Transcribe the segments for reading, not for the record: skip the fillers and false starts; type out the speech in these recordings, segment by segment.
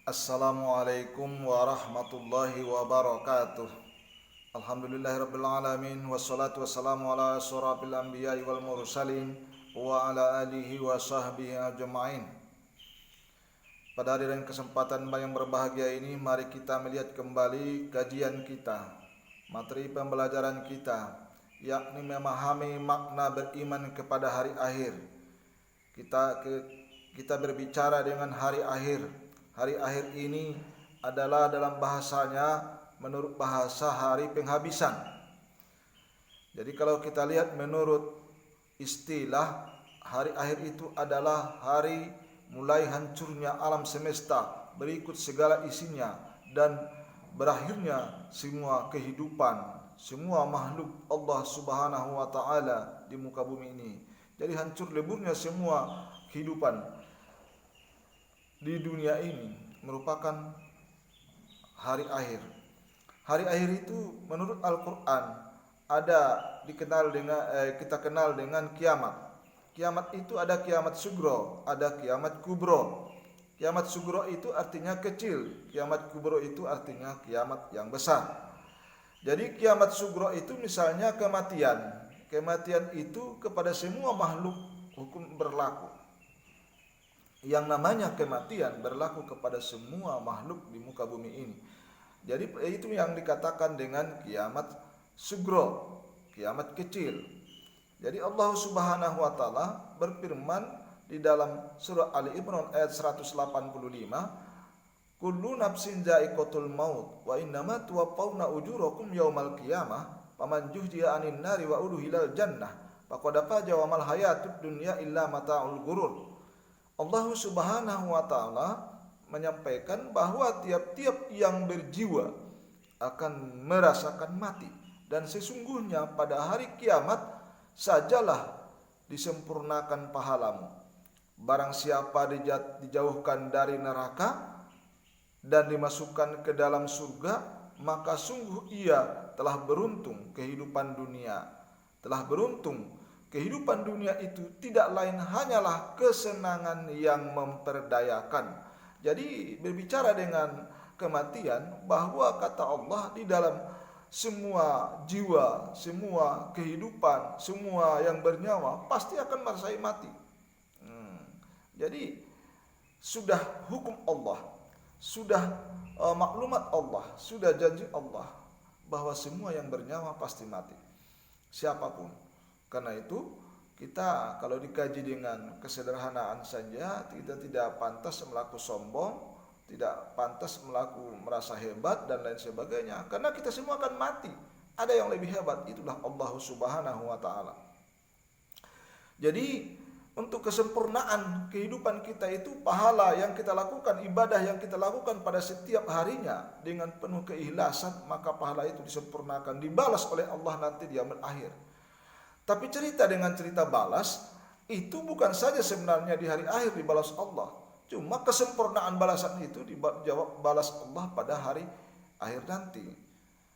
Assalamualaikum warahmatullahi wabarakatuh. Alhamdulillahirabbil alamin wassalatu wassalamu ala asyrafil anbiya'i wal mursalin wa ala alihi wa sahbihi ajma'in. Pada hari dan kesempatan yang berbahagia ini, mari kita melihat kembali kajian kita, materi pembelajaran kita, yakni memahami makna beriman kepada hari akhir. Kita berbicara dengan hari akhir. Hari akhir ini adalah dalam bahasanya menurut bahasa hari penghabisan. Jadi kalau kita lihat menurut istilah, hari akhir itu adalah hari mulai hancurnya alam semesta berikut segala isinya dan berakhirnya semua kehidupan, semua makhluk Allah Subhanahu wa taala di muka bumi ini. Jadi hancur leburnya semua kehidupan di dunia ini merupakan hari akhir. Hari akhir itu menurut Al-Qur'an kita kenal dengan kiamat. Kiamat itu ada kiamat sugro, ada kiamat kubro. Kiamat sugro itu artinya kecil, kiamat kubro itu artinya kiamat yang besar. Jadi kiamat sugro itu misalnya kematian. Kematian itu kepada semua makhluk hukum berlaku. Yang namanya kematian berlaku kepada semua makhluk di muka bumi ini. Jadi itu yang dikatakan dengan kiamat sugro, kiamat kecil. Jadi Allah Subhanahu wa taala berfirman di dalam surah Ali Imran ayat 185, kullu nafsin za'iqatul maut wa innama tuwaffawna ujurakum yaumal qiyamah faman juhdiya 'anil nari wa udkhilal jannah faqad faza wa mal hayatud dunya illa mata'ul ghurur. Allah Subhanahu wa taala menyampaikan bahwa tiap-tiap yang berjiwa akan merasakan mati, dan sesungguhnya pada hari kiamat sajalah disempurnakan pahalamu. Barang siapa dijauhkan dari neraka dan dimasukkan ke dalam surga, maka sungguh ia telah beruntung kehidupan dunia. Telah beruntung. Kehidupan dunia itu tidak lain hanyalah kesenangan yang memperdayakan. Jadi berbicara dengan kematian, bahwa kata Allah di dalam semua jiwa, semua kehidupan, semua yang bernyawa pasti akan merasakan mati. Jadi sudah hukum Allah, sudah maklumat Allah, sudah janji Allah bahwa semua yang bernyawa pasti mati, siapapun. Karena itu kita kalau dikaji dengan kesederhanaan saja, kita tidak pantas melaku sombong, tidak pantas melaku merasa hebat dan lain sebagainya. Karena kita semua akan mati. Ada yang lebih hebat, itulah Allah Subhanahu wa taala. Jadi untuk kesempurnaan kehidupan kita itu, pahala yang kita lakukan, ibadah yang kita lakukan pada setiap harinya dengan penuh keikhlasan, maka pahala itu disempurnakan, dibalas oleh Allah nanti di yaumul akhir. Tapi cerita dengan cerita balas itu bukan saja sebenarnya di hari akhir dibalas Allah. Cuma kesempurnaan balasan itu dijawab balas Allah pada hari akhir nanti.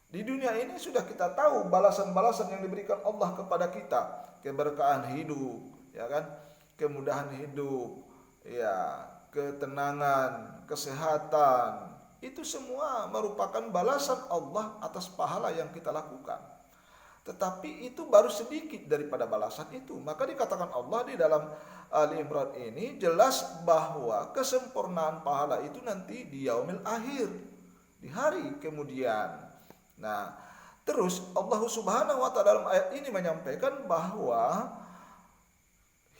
Di dunia ini sudah kita tahu balasan-balasan yang diberikan Allah kepada kita, keberkahan hidup, ya kan? Kemudahan hidup, ya, ketenangan, kesehatan. Itu semua merupakan balasan Allah atas pahala yang kita lakukan. Tetapi itu baru sedikit daripada balasan itu. Maka dikatakan Allah di dalam Ali Imran ini jelas bahwa kesempurnaan pahala itu nanti di yaumil akhir, di hari kemudian. Nah, terus Allah Subhanahu wa taala dalam ayat ini menyampaikan bahwa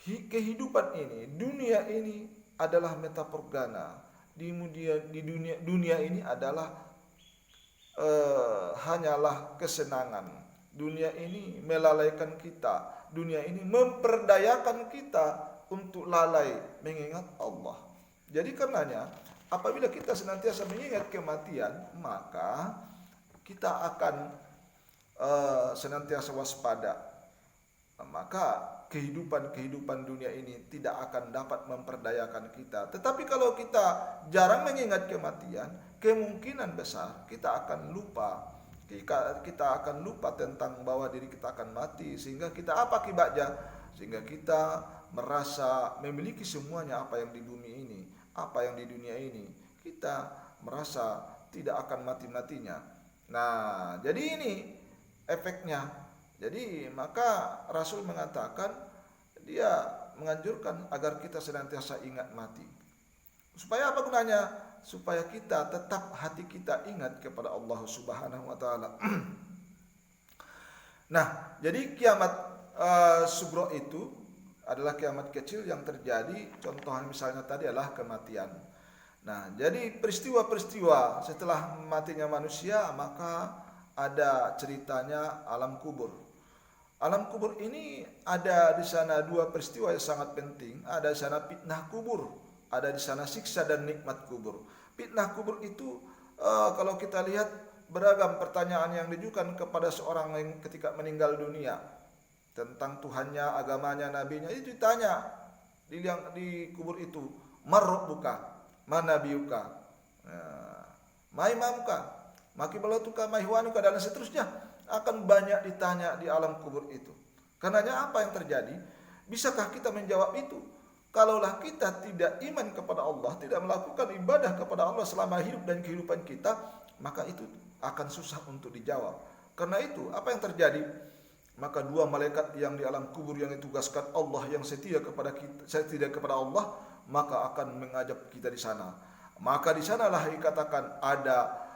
kehidupan ini, dunia ini adalah metafora. Di dunia ini adalah hanyalah kesenangan. Dunia ini melalaikan kita. Dunia ini memperdayakan kita untuk lalai mengingat Allah. Jadi karenanya apabila kita senantiasa mengingat kematian, maka kita akan senantiasa waspada. Maka kehidupan dunia ini tidak akan dapat memperdayakan kita. Tetapi kalau kita jarang mengingat kematian, kemungkinan besar kita akan lupa. Kita akan lupa tentang bahwa diri kita akan mati, sehingga kita apa akibatnya? Sehingga kita merasa memiliki semuanya apa yang di bumi ini, apa yang di dunia ini. kita merasa tidak akan mati-matinya. Nah, jadi ini efeknya. Jadi maka Rasul mengatakan, dia menganjurkan agar kita senantiasa ingat mati. Supaya apa gunanya? Supaya kita tetap hati kita ingat kepada Allah Subhanahu wa taala. Nah, jadi kiamat sugro itu adalah kiamat kecil yang terjadi. Contohnya misalnya tadi adalah kematian. Nah, jadi peristiwa-peristiwa setelah matinya manusia, maka ada ceritanya alam kubur. Alam kubur ini ada di sana dua peristiwa yang sangat penting. Ada di sana fitnah kubur, ada di sana siksa dan nikmat kubur. Fitnah kubur itu kalau kita lihat beragam pertanyaan yang ditujukan kepada seorang yang ketika meninggal dunia tentang Tuhannya, agamanya, nabinya, itu ditanya di kubur itu, marrabbuka, manabiyuka, maimamuka, makibalatuka, maihwanuka, dan seterusnya. Akan banyak ditanya di alam kubur itu. Karenanya apa yang terjadi? Bisakah kita menjawab itu? Kalaulah kita tidak iman kepada Allah, tidak melakukan ibadah kepada Allah selama hidup dan kehidupan kita, maka itu akan susah untuk dijawab. Karena itu, apa yang terjadi? Maka dua malaikat yang di alam kubur yang ditugaskan Allah, yang setia kepada kita, setia kepada Allah, maka akan mengajak kita di sana. Maka di sanalah dikatakan ada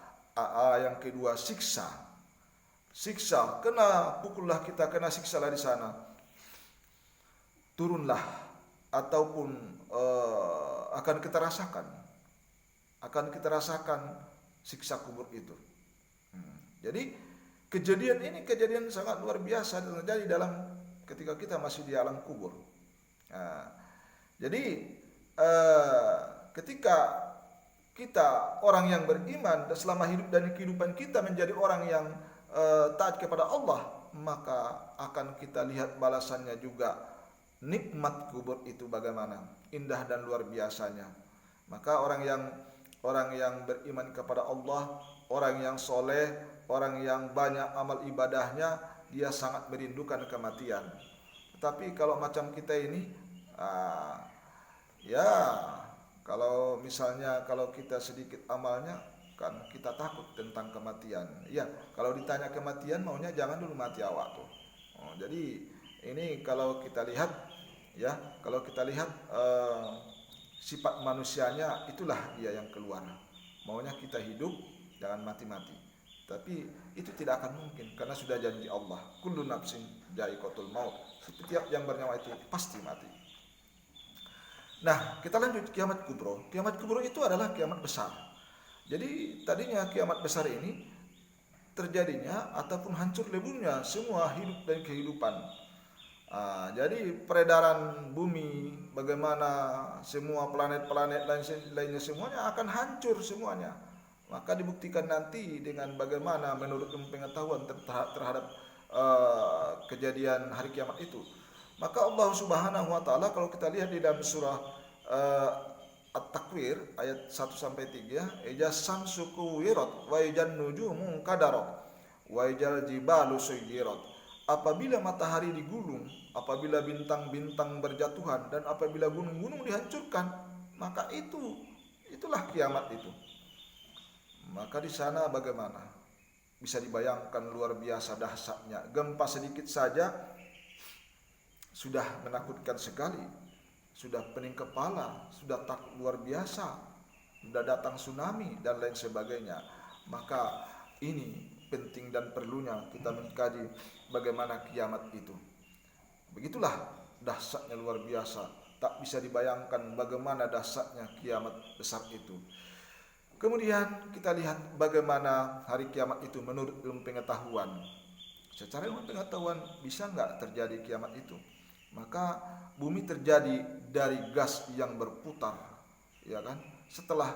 yang kedua, siksa. Siksa, kena pukullah kita, kena siksalah di sana. Turunlah ataupun akan kita rasakan siksa kubur itu. Jadi kejadian ini kejadian sangat luar biasa terjadi dalam ketika kita masih di alam kubur. Nah, jadi ketika kita orang yang beriman dan selama hidup dan kehidupan kita menjadi orang yang taat kepada Allah, maka akan kita lihat balasannya juga. Nikmat kubur itu bagaimana indah dan luar biasanya. Maka orang yang beriman kepada Allah, orang yang soleh, orang yang banyak amal ibadahnya, dia sangat merindukan kematian. Tapi kalau macam kita ini, ya kalau misalnya kalau kita sedikit amalnya, kan kita takut tentang kematian. Ya, kalau ditanya kematian maunya jangan dulu mati awak tuh. Jadi ini kalau kita lihat sifat manusianya, itulah dia yang keluar. Maunya kita hidup, jangan mati-mati. Tapi itu tidak akan mungkin karena sudah janji Allah, kullu nafsin dha'iqatul maut. Setiap yang bernyawa itu pasti mati. Nah, kita lanjut kiamat kubro. Kiamat kubro itu adalah kiamat besar. Jadi tadinya kiamat besar ini terjadinya ataupun hancur leburnya semua hidup dan kehidupan. Jadi peredaran bumi, bagaimana semua planet-planet lainnya semuanya akan hancur semuanya. Maka dibuktikan nanti dengan bagaimana menurut pengetahuan terhadap kejadian hari kiamat itu. Maka Allah Subhanahu wa taala kalau kita lihat di dalam surah At-Takwir ayat 1-3, ija samsu kuwirat wa ijan nujumu kadarat wa ijal jibalu suyirat. Apabila matahari digulung, apabila bintang-bintang berjatuhan, dan apabila gunung-gunung dihancurkan, maka itulah kiamat itu. Maka di sana bagaimana? Bisa dibayangkan luar biasa dahsyatnya. Gempa sedikit saja sudah menakutkan sekali. Sudah pening kepala, sudah takut luar biasa, sudah datang tsunami dan lain sebagainya. Maka ini penting dan perlunya kita mengkaji bagaimana kiamat itu. Begitulah dahsyatnya luar biasa. Tak bisa dibayangkan bagaimana dahsyatnya kiamat besar itu. Kemudian kita lihat bagaimana hari kiamat itu menurut ilmu pengetahuan. Secara ilmu pengetahuan bisa enggak terjadi kiamat itu? Maka bumi terjadi dari gas yang berputar, ya kan? Setelah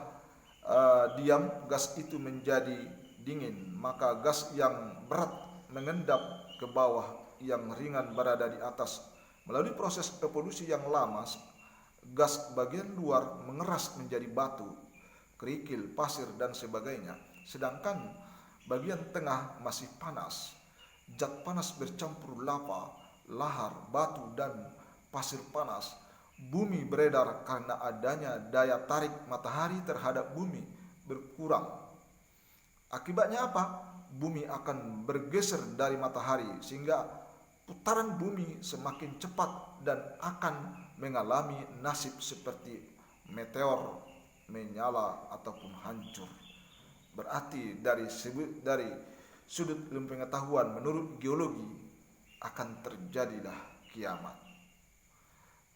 diam, gas itu menjadi dingin, maka gas yang berat mengendap ke bawah, yang ringan berada di atas. Melalui proses evolusi yang lama, gas bagian luar mengeras menjadi batu, kerikil, pasir dan sebagainya. Sedangkan bagian tengah masih panas. Zat panas bercampur lava, lahar, batu dan pasir panas bumi beredar karena adanya daya tarik matahari terhadap bumi berkurang. Akibatnya apa? Bumi akan bergeser dari matahari sehingga putaran bumi semakin cepat dan akan mengalami nasib seperti meteor menyala ataupun hancur. Berarti dari sudut ilmu pengetahuan menurut geologi akan terjadilah kiamat.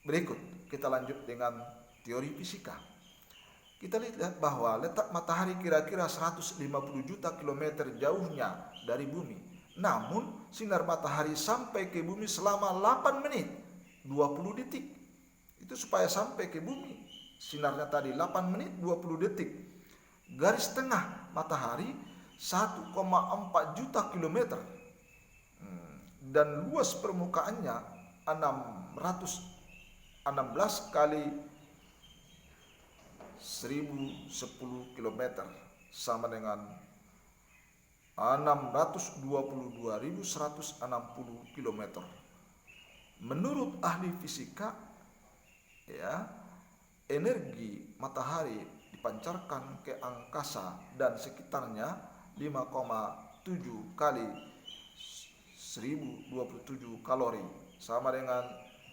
Berikut kita lanjut dengan teori fisika. Kita lihat bahwa letak matahari kira-kira 150 juta kilometer jauhnya dari bumi. Namun sinar matahari sampai ke bumi selama 8 menit 20 detik. Itu supaya sampai ke bumi sinarnya tadi 8 menit 20 detik. Garis tengah matahari 1,4 juta kilometer. Dan luas permukaannya 616 kali 1010 km sama dengan 622.160 km. Menurut ahli fisika, ya, energi matahari dipancarkan ke angkasa dan sekitarnya 5,7 kali 1027 kalori sama dengan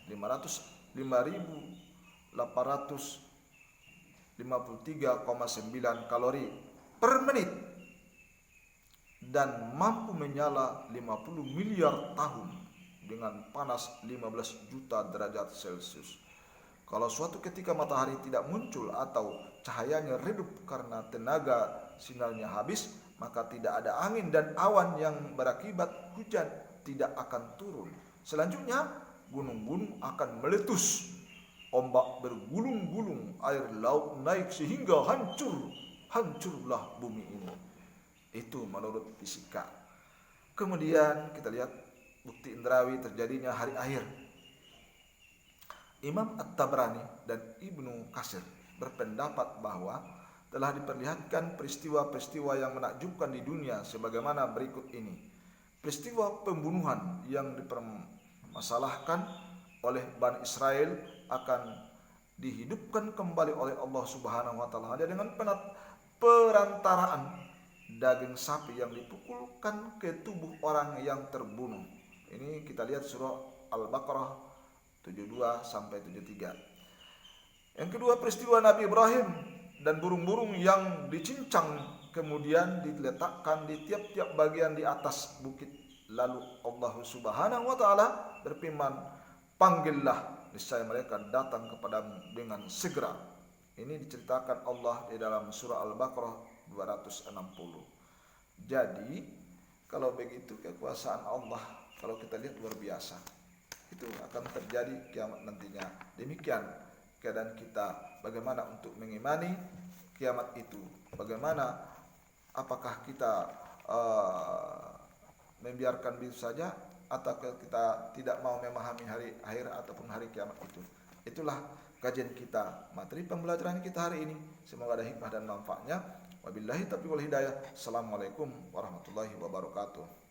553,9 kalori per menit dan mampu menyala 50 miliar tahun dengan panas 15 juta derajat Celcius. Kalau suatu ketika matahari tidak muncul atau cahayanya redup karena tenaga sinarnya habis, maka tidak ada angin dan awan yang berakibat hujan tidak akan turun. Selanjutnya, gunung-gunung akan meletus, ombak bergulung-gulung, air laut naik sehingga hancurlah bumi ini. Itu menurut fisika. Kemudian kita lihat bukti indrawi terjadinya hari akhir. Imam At-Tabrani dan Ibnu Katsir berpendapat bahwa telah diperlihatkan peristiwa-peristiwa yang menakjubkan di dunia sebagaimana berikut ini. Peristiwa pembunuhan yang dipermasalahkan oleh Bani Israel akan dihidupkan kembali oleh Allah Subhanahu wa taala dengan perantaraan daging sapi yang dipukulkan ke tubuh orang yang terbunuh. Ini kita lihat surah Al-Baqarah 72 sampai 73. Yang kedua, peristiwa Nabi Ibrahim dan burung-burung yang dicincang kemudian diletakkan di tiap-tiap bagian di atas bukit. Lalu Allah Subhanahu wa taala berfirman, "Panggillah, niscaya mereka datang kepadamu dengan segera." Ini diceritakan Allah di dalam surah Al-Baqarah 260. Jadi, kalau begitu kekuasaan Allah, kalau kita lihat luar biasa. Itu akan terjadi kiamat nantinya. Demikian keadaan kita, bagaimana untuk mengimani kiamat itu, bagaimana, apakah kita membiarkan begitu saja atau kita tidak mau memahami hari akhir ataupun hari kiamat itu. Itulah kajian kita, materi pembelajaran kita hari ini. Semoga ada hikmah dan manfaatnya. Wabillahi taufiq wal hidayah. Assalamualaikum warahmatullahi wabarakatuh.